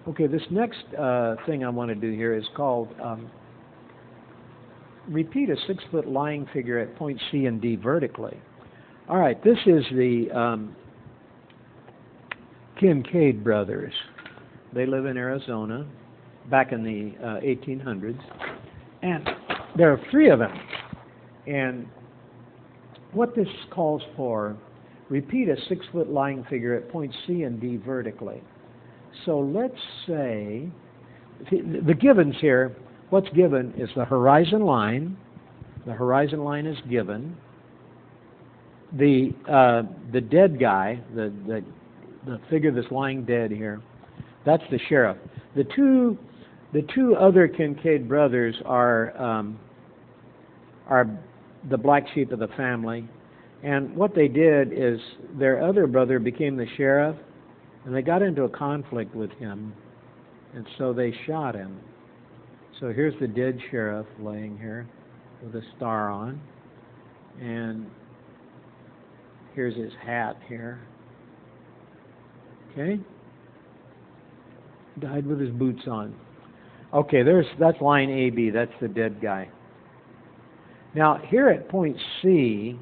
Okay, this next thing I want to do here is called repeat a 6-foot lying figure at point C and D vertically. All right, this is the Kincaid brothers. They live in Arizona back in the 1800s. And there are 3 of them. And what this calls for, repeat a 6-foot lying figure at points C and D vertically. So let's say, the givens here, what's given is the horizon line. The horizon line is given. The dead guy, the figure that's lying dead here, that's the sheriff. The two other Kincaid brothers are the black sheep of the family, and what they did is their other brother became the sheriff, and they got into a conflict with him, and so they shot him. So here's the dead sheriff laying here with a star on, and here's his hat here. Okay? Died with his boots on. Okay, that's line AB, that's the dead guy. Now, here at point C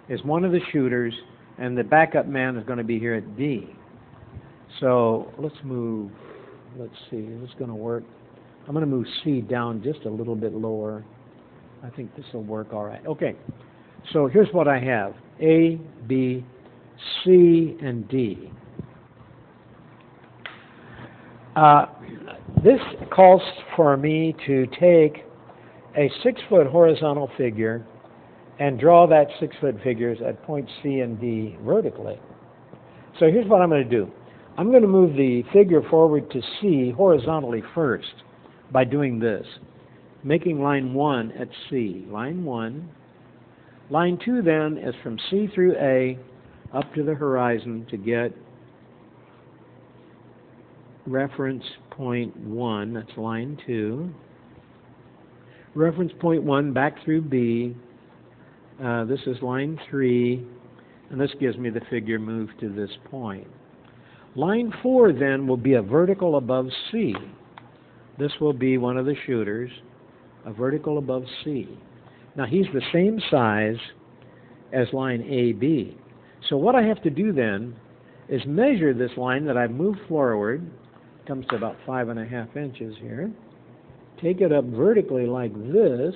is one of the shooters, and the backup man is going to be here at D. So let's move, let's see, is this going to work? I'm going to move C down just a little bit lower. I think this will work all right. Okay, so here's what I have. A, B, C, and D. This calls for me to take a 6-foot horizontal figure and draw that 6-foot figures at points C and D vertically. So here's what I'm going to do. I'm going to move the figure forward to C horizontally first by doing this, making line 1 at C. Line 1. Line 2 then is from C through A up to the horizon to get reference point 1, that's line 2. Reference point 1 back through B. This is line 3, and this gives me the figure moved to this point. Line 4 then will be a vertical above C. This will be one of the shooters, a vertical above C. Now he's the same size as line AB. So what I have to do then is measure this line that I've moved forward. Comes to about 5.5 inches here. Take it up vertically like this.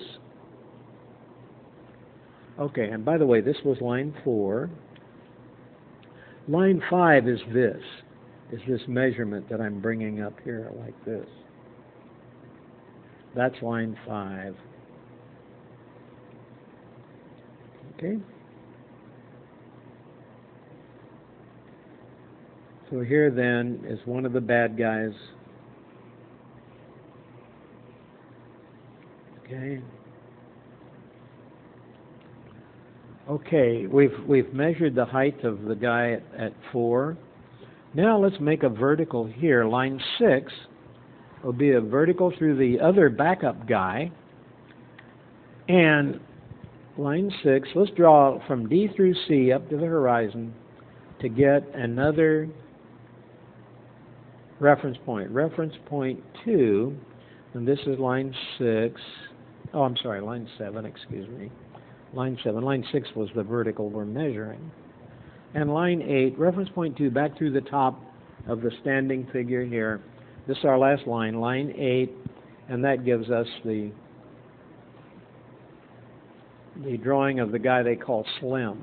Okay, and by the way, this was line 4. Line 5 is this measurement that I'm bringing up here like this. That's line 5. Okay? So here then is one of the bad guys. Okay. Okay, we've measured the height of the guy at 4. Now let's make a vertical here. Line 6 will be a vertical through the other backup guy. And line 6, let's draw from D through C up to the horizon to get another reference point. Reference point 2, and this is line 6. Oh, I'm sorry, line 7, excuse me. Line 7. Line 6 was the vertical we're measuring. And line 8, reference point 2, back through the top of the standing figure here. This is our last line, line 8, and that gives us the drawing of the guy they call Slim.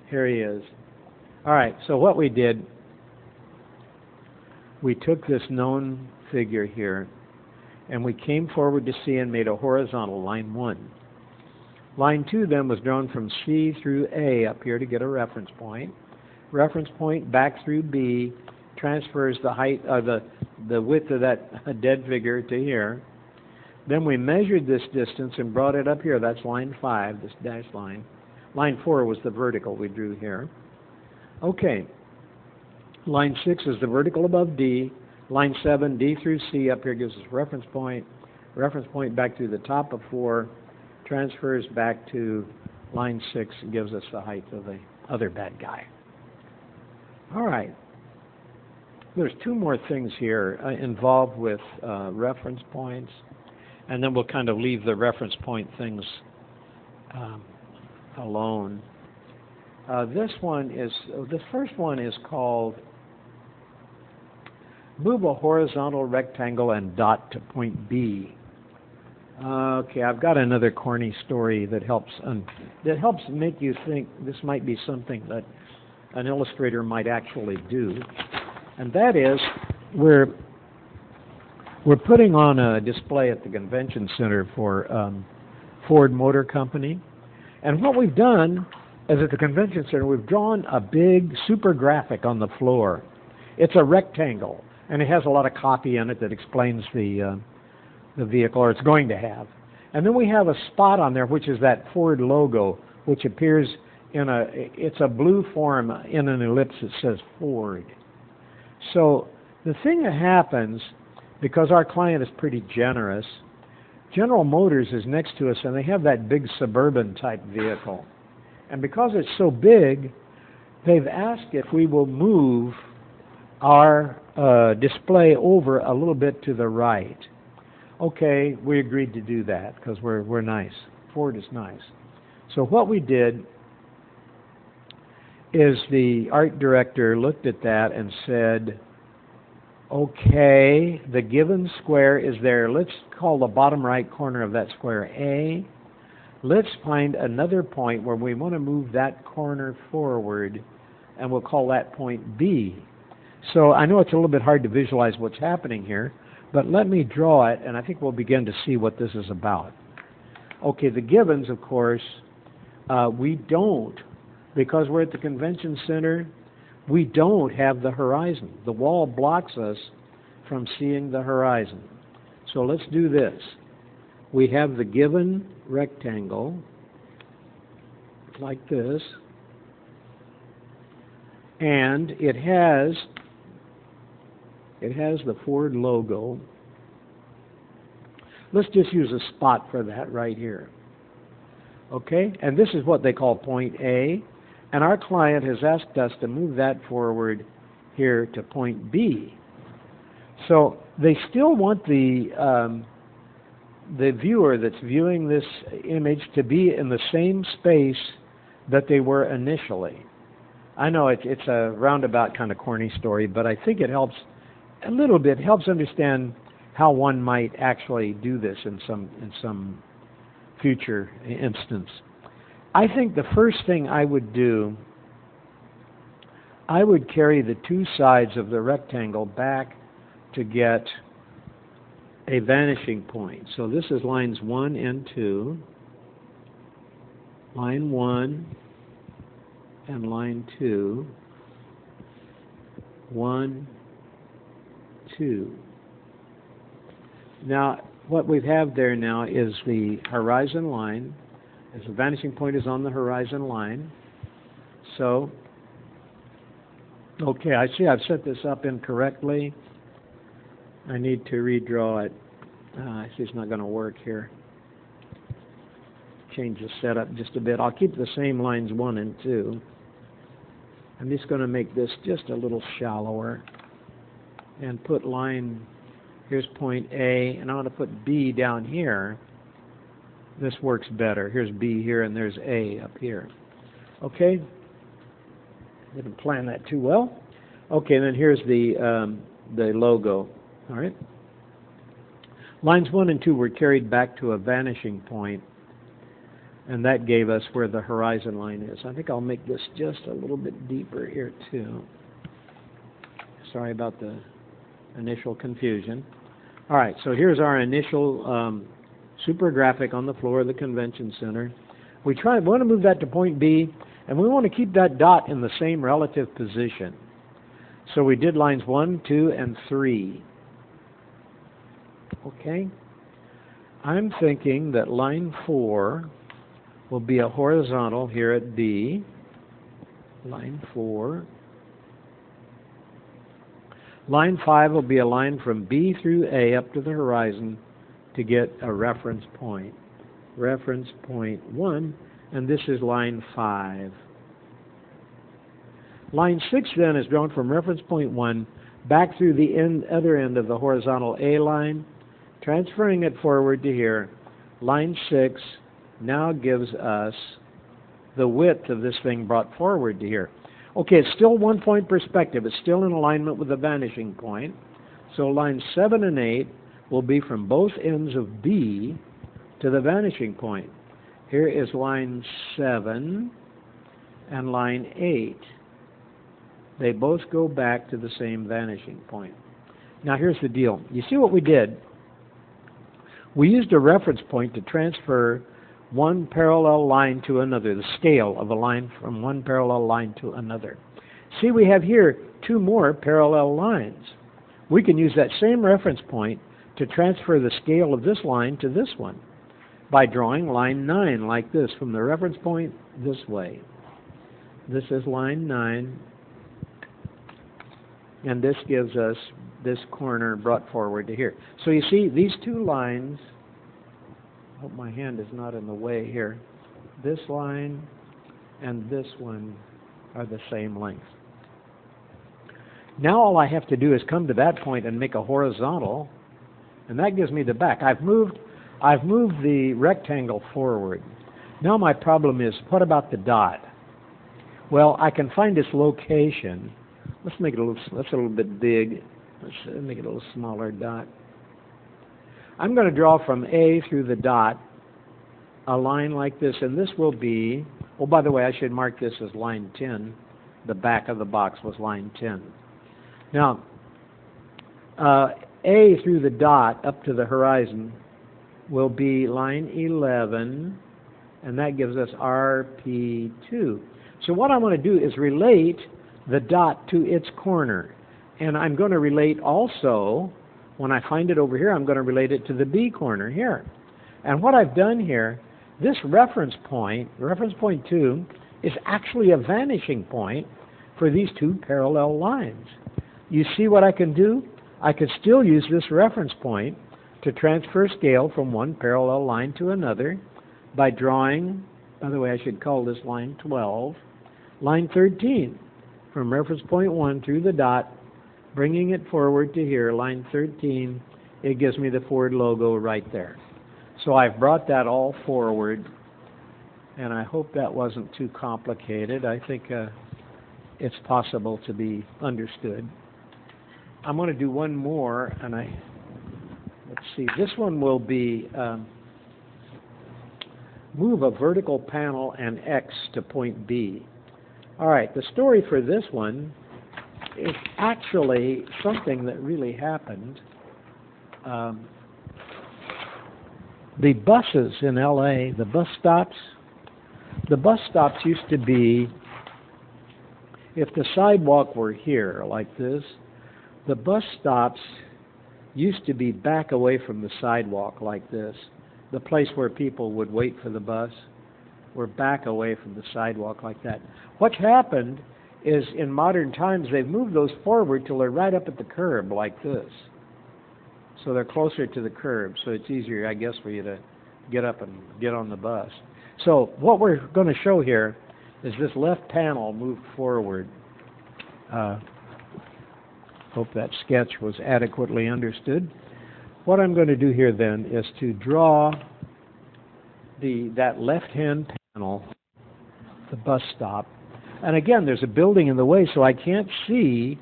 Here he is. All right, so what we did, we took this known figure here, and we came forward to C and made a horizontal, line 1. Line 2 then was drawn from C through A up here to get a reference point. Reference point back through B transfers the height, the width of that dead figure to here. Then we measured this distance and brought it up here. That's line 5, this dashed line. Line 4 was the vertical we drew here. Okay. Line 6 is the vertical above D. Line 7, D through C up here gives us reference point. Reference point back through the top of 4 transfers back to line 6 and gives us the height of the other bad guy. All right. there's two more things here involved with reference points, and then we'll kind of leave the reference point things alone. The first one is called move a horizontal rectangle and dot to point B. Okay, I've got another corny story that helps make you think this might be something that an illustrator might actually do, and that is we're putting on a display at the convention center for Ford Motor Company, and what we've done is at the convention center we've drawn a big super graphic on the floor. It's a rectangle, and it has a lot of copy in it that explains the vehicle, or it's going to have. And then we have a spot on there, which is that Ford logo, which appears it's a blue form in an ellipse that says Ford. So the thing that happens, because our client is pretty generous, General Motors is next to us, and they have that big Suburban type vehicle. And because it's so big, they've asked if we will move our display over a little bit to the right. Okay, we agreed to do that because we're nice. Ford is nice. So what we did is the art director looked at that and said, okay, the given square is there. Let's call the bottom right corner of that square A. Let's find another point where we want to move that corner forward, and we'll call that point B. So I know it's a little bit hard to visualize what's happening here, but let me draw it, and I think we'll begin to see what this is about. Okay, the givens, of course, we don't, because we're at the convention center, we don't have the horizon. The wall blocks us from seeing the horizon. So let's do this. We have the given rectangle, like this, and it has the Ford logo. Let's just use a spot for that right here. Okay, and this is what they call point A, and our client has asked us to move that forward here to point B. So they still want the viewer that's viewing this image to be in the same space that they were initially. I know it's a roundabout kind of corny story, but I think it helps a little bit, helps understand how one might actually do this in some future instance. I think the first thing I would do, I would carry the two sides of the rectangle back to get a vanishing point. So this is lines 1 and 2. Line 1 and line 2. 1, 2. Now, what we have there now is the horizon line. As the vanishing point is on the horizon line. So, okay, I see I've set this up incorrectly. I need to redraw it. I see it's not going to work here. Change the setup just a bit. I'll keep the same lines 1 and 2. I'm just going to make this just a little shallower and put line, here's point A, and I want to put B down here. This works better. Here's B here, and there's A up here. Okay? Didn't plan that too well. Okay, and then here's the logo. All right? Lines 1 and 2 were carried back to a vanishing point, and that gave us where the horizon line is. I think I'll make this just a little bit deeper here, too. Sorry about the initial confusion. All right, so here's our initial super graphic on the floor of the convention center. We want to move that to point B, and we want to keep that dot in the same relative position. So we did lines 1, 2, and 3. Okay? I'm thinking that line 4 will be a horizontal here at B. Line 4. Line 5 will be a line from B through A up to the horizon to get a reference point. Reference point 1, and this is line 5. Line 6 then is drawn from reference point 1 back through the other end of the horizontal A line, transferring it forward to here. Line 6 now gives us the width of this thing brought forward to here. Okay, it's still 1 point perspective. It's still in alignment with the vanishing point. So lines 7 and 8 will be from both ends of B to the vanishing point. Here is line 7 and line 8. They both go back to the same vanishing point. Now here's the deal. You see what we did? We used a reference point to transfer one parallel line to another, the scale of a line from one parallel line to another. See, we have here two more parallel lines. We can use that same reference point to transfer the scale of this line to this one by drawing line 9 like this, from the reference point this way. This is line 9, and this gives us this corner brought forward to here. So you see, these two lines, I hope my hand is not in the way here, this line and this one are the same length. Now all I have to do is come to that point and make a horizontal, and that gives me the back. I've moved the rectangle forward. Now my problem is, what about the dot? Well, I can find its location. Let's make it a little bit big. Let's make it a little smaller dot. I'm going to draw from A through the dot a line like this, and this will be, oh, by the way, I should mark this as line 10. The back of the box was line 10. Now, A through the dot up to the horizon will be line 11, and that gives us RP2. So what I want to do is relate the dot to its corner. And I'm going to relate also, when I find it over here, I'm going to relate it to the B corner here. And what I've done here, this reference point 2, is actually a vanishing point for these two parallel lines. You see what I can do? I could still use this reference point to transfer scale from one parallel line to another by drawing, by the way, I should call this line 12, line 13, from reference point 1 through the dot, bringing it forward to here, line 13, it gives me the Ford logo right there. So I've brought that all forward, and I hope that wasn't too complicated. I think it's possible to be understood. I'm going to do one more, and let's see, this one will be move a vertical panel and X to point B. All right, the story for this one is actually something that really happened. The buses in LA, the bus stops used to be, if the sidewalk were here like this, the bus stops used to be back away from the sidewalk like this. The place where people would wait for the bus were back away from the sidewalk like that. What's happened is in modern times they've moved those forward till they're right up at the curb like this. So they're closer to the curb, so it's easier, I guess, for you to get up and get on the bus. So what we're going to show here is this left panel moved forward. Hope that sketch was adequately understood. What I'm going to do here then is to draw that left-hand panel, the bus stop. And again, there's a building in the way, so I can't see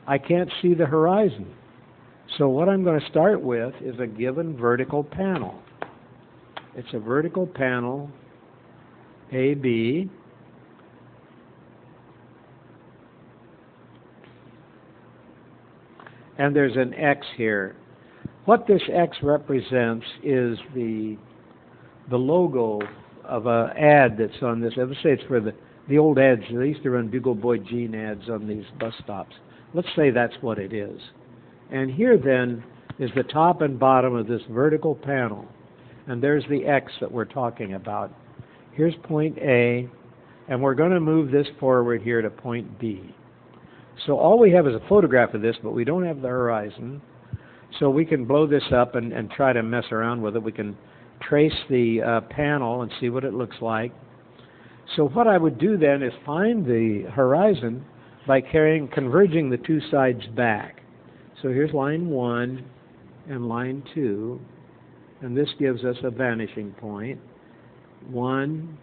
the horizon. So what I'm going to start with is a given vertical panel. It's a vertical panel, AB. And there's an X here. What this X represents is the logo of an ad that's on this. Let's say it's for the old ads. They used to run Bugle Boy Jean ads on these bus stops. Let's say that's what it is. And here then is the top and bottom of this vertical panel. And there's the X that we're talking about. Here's point A, and we're going to move this forward here to point B. So all we have is a photograph of this, but we don't have the horizon. So we can blow this up and try to mess around with it. We can trace the panel and see what it looks like. So what I would do then is find the horizon by converging the two sides back. So here's line 1 and line 2, and this gives us a vanishing point, 1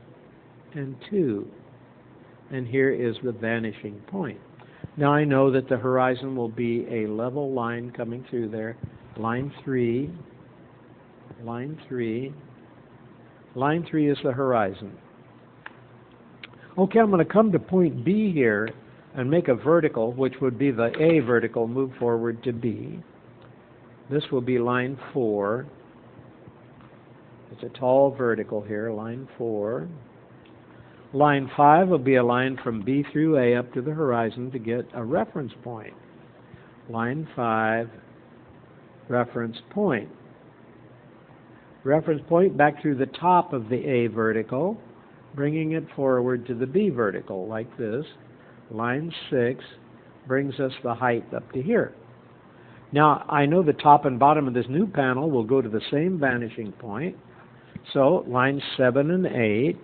and 2. And here is the vanishing point. Now I know that the horizon will be a level line coming through there. Line 3, line 3. Line 3 is the horizon. Okay, I'm going to come to point B here and make a vertical, which would be the A vertical, move forward to B. This will be line 4. It's a tall vertical here, line 4. Line 5 will be a line from B through A up to the horizon to get a reference point. Line 5, reference point. Reference point back through the top of the A vertical, bringing it forward to the B vertical, like this. Line 6 brings us the height up to here. Now, I know the top and bottom of this new panel will go to the same vanishing point. So, lines 7 and 8,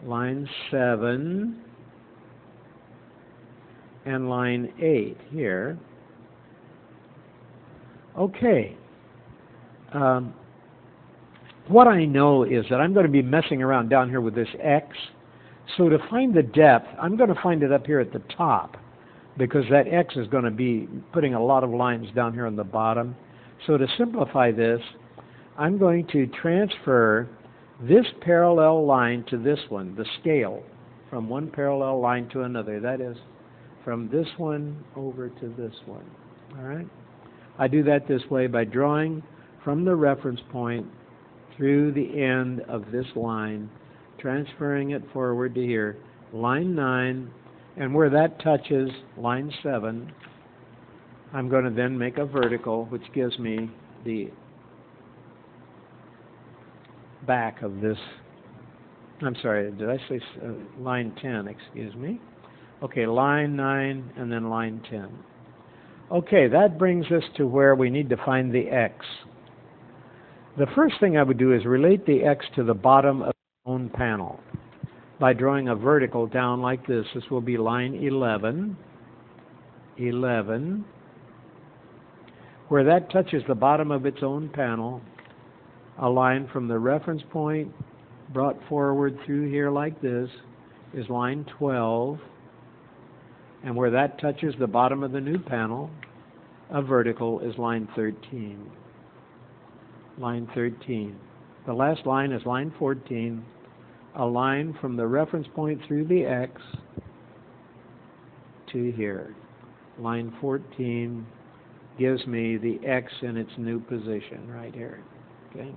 line 7 and line 8 here. Okay. What I know is that I'm going to be messing around down here with this X. So to find the depth, I'm going to find it up here at the top, because that X is going to be putting a lot of lines down here on the bottom. So to simplify this, I'm going to transfer this parallel line to this one, the scale, from one parallel line to another. That is, from this one over to this one. All right? I do that this way by drawing from the reference point through the end of this line, transferring it forward to here, line 9, and where that touches line 7, I'm going to then make a vertical, which gives me the back of this. I'm sorry, did I say line 10, excuse me. Okay, line 9 and then line 10. Okay, that brings us to where we need to find the X. The first thing I would do is relate the X to the bottom of the own panel by drawing a vertical down like this. This will be line 11. 11. Where that touches the bottom of its own panel, a line from the reference point brought forward through here like this is line 12. And where that touches the bottom of the new panel, a vertical is line 13. Line 13. The last line is line 14, a line from the reference point through the X to here. Line 14 gives me the X in its new position right here. Okay.